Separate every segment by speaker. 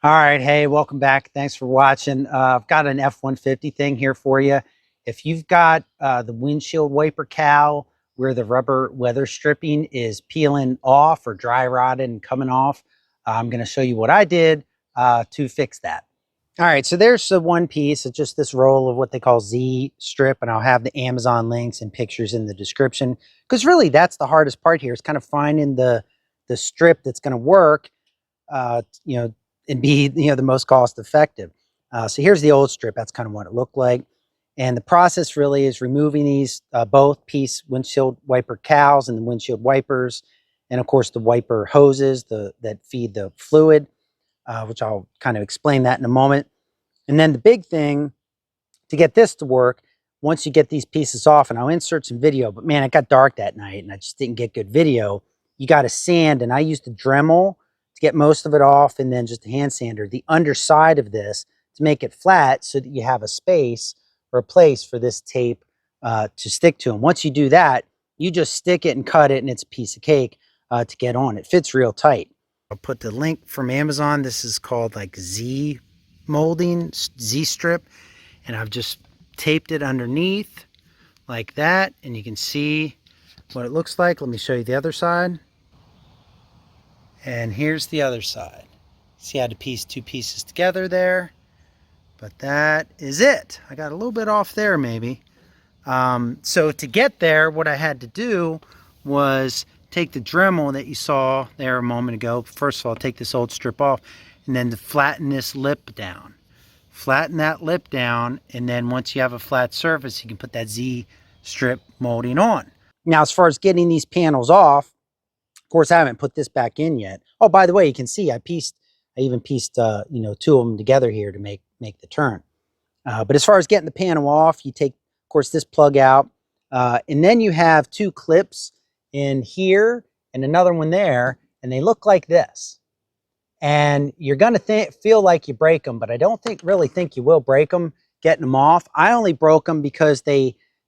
Speaker 1: All right, hey, welcome back. Thanks for watching. I've got an F-150 thing here for you. If you've got the windshield wiper cowl where the rubber weather stripping is peeling off or dry rotted and coming off, I'm going to show you what I did to fix that. All right, so there's the one piece. It's just this roll of what they call Z strip, and I'll have the Amazon links and pictures in the description, because really that's the hardest part here is kind of finding the strip that's going to work, you know, and be, the most cost effective. So here's the old strip. That's kind of what it looked like. And the process really is removing these both piece windshield wiper cowls and the windshield wipers, and of course the wiper hoses that feed the fluid, which I'll kind of explain that in a moment. And then the big thing to get this to work, once you get these pieces off, and I'll insert some video, but man, it got dark that night and I just didn't get good video. You got to sand, and I used a Dremel to get most of it off, and then just a hand sander the underside of this to make it flat so that you have a space or a place for this tape to stick to. And once you do that, you just stick it and cut it, and it's a piece of cake to get on. It fits real tight. I'll put the link from Amazon. This is called like Z molding, Z strip, and I've just taped it underneath like that, and you can see what it looks like. Let me show you the other side. And here's the other side. See how to piece two pieces together there? But that is it. I got a little bit off there maybe. So to get there, what I had to do was take the Dremel that you saw there a moment ago. First of all, take this old strip off, and then to flatten this lip down. Flatten that lip down, and then once you have a flat surface, you can put that Z strip molding on. Now, as far as getting these panels off, of course, I haven't put this back in yet. Oh, by the way, you can see I even pieced, two of them together here to make the turn. But as far as getting the panel off, you take, of course, this plug out, and then you have two clips in here and another one there, and they look like this. And you're going to feel like you break them, but I don't really think you will break them getting them off. I only broke them because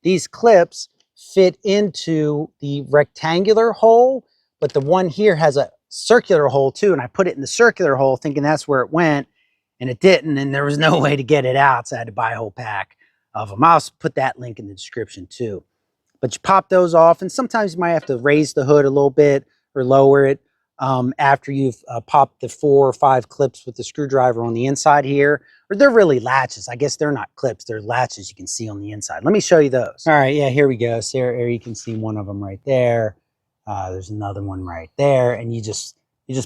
Speaker 1: these clips fit into the rectangular hole, but the one here has a circular hole too, and I put it in the circular hole thinking that's where it went, and it didn't, and there was no way to get it out, so I had to buy a whole pack of them. I'll put that link in the description too. But you pop those off, and sometimes you might have to raise the hood a little bit or lower it after you've popped the 4 or 5 clips with the screwdriver on the inside here. Or they're really latches. I guess they're not clips, they're latches you can see on the inside. Let me show you those. All right, yeah, here we go. So here you can see one of them right there. There's another one right there, and you just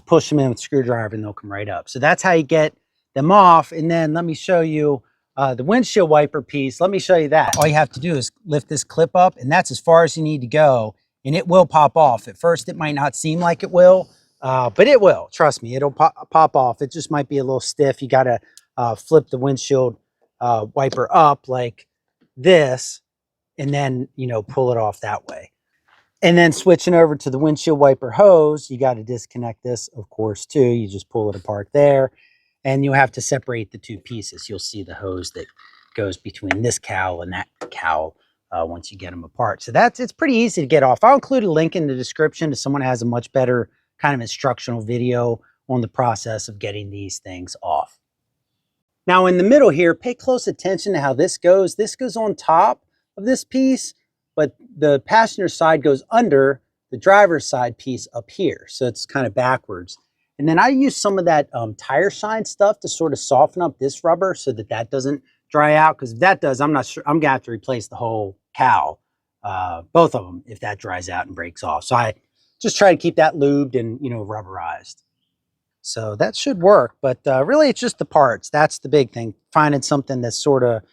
Speaker 1: push them in with a screwdriver and they'll come right up. So that's how you get them off. And then let me show you the windshield wiper piece. Let me show you that. All you have to do is lift this clip up, and that's as far as you need to go, and it will pop off. At first, it might not seem like it will, but it will. Trust me, it'll pop off. It just might be a little stiff. You got to flip the windshield wiper up like this, and then, pull it off that way. And then switching over to the windshield wiper hose, you got to disconnect this, of course, too. You just pull it apart there, and you'll have to separate the two pieces. You'll see the hose that goes between this cowl and that cowl once you get them apart. So it's pretty easy to get off. I'll include a link in the description to someone who has a much better kind of instructional video on the process of getting these things off. Now in the middle here, pay close attention to how this goes. This goes on top of this piece, but the passenger side goes under the driver's side piece up here. So it's kind of backwards. And then I use some of that tire shine stuff to sort of soften up this rubber so that doesn't dry out. Because if that does, I'm not sure, I'm gonna have to replace the whole cowl, both of them, if that dries out and breaks off. So I just try to keep that lubed and, rubberized. So that should work, but really it's just the parts. That's the big thing. Finding something that sort of,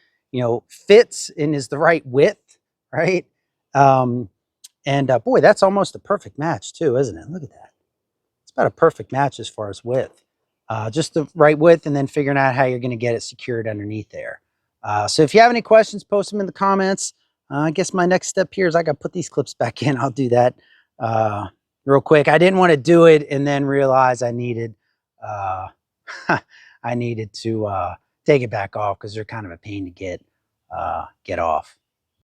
Speaker 1: fits and is the right width, right? Boy, that's almost a perfect match too, isn't it? Look at that. It's about a perfect match as far as width. Just the right width, and then figuring out how you're going to get it secured underneath there. So if you have any questions, post them in the comments. I guess my next step here is I got to put these clips back in. I'll do that real quick. I didn't want to do it and then realize I needed I needed to take it back off because they're kind of a pain to get off.